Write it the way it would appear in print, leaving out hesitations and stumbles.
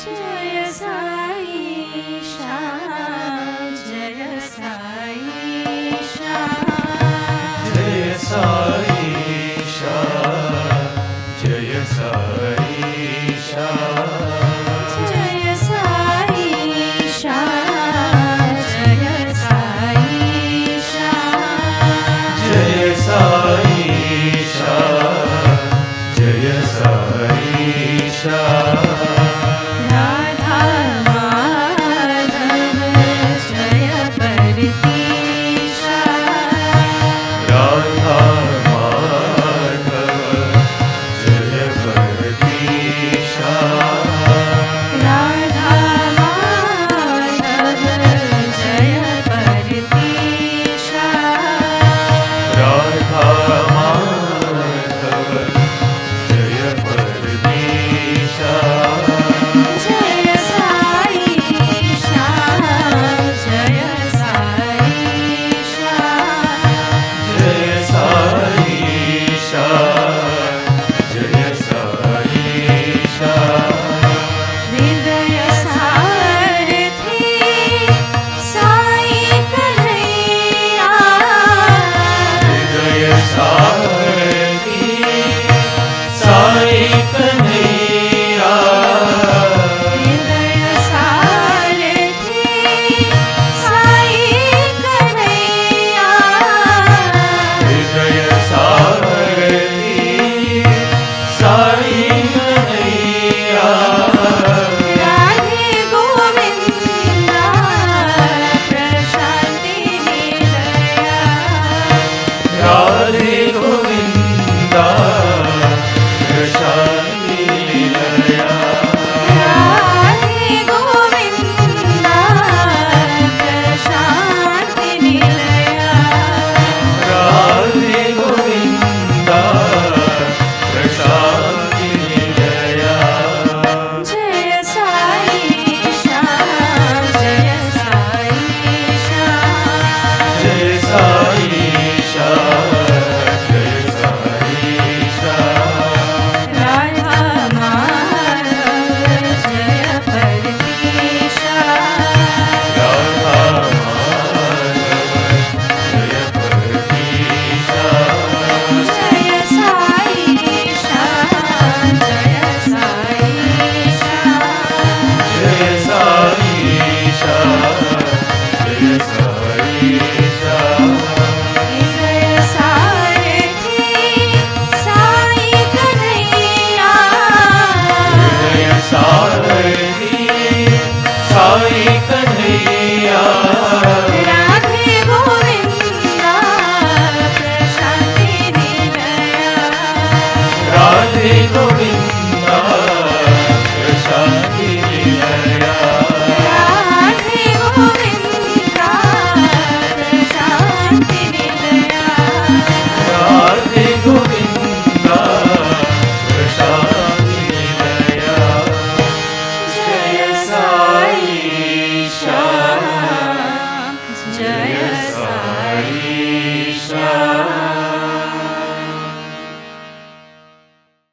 जय साईशा, जय साईशा, जय साईशा, जय साईशा, जय साईशा, जय साईशा, जय साईशा, जय साईशा। राधा माधव जय परतीशा, राधा माधव जय परतीशा, राधा माधव जय परतीशा, राधा माधव जय परतीशा। जय साईशा, जय साईशा, जय साईशा, जय साईशा। हृदय सारथी साई कन्हैया, हृदय सा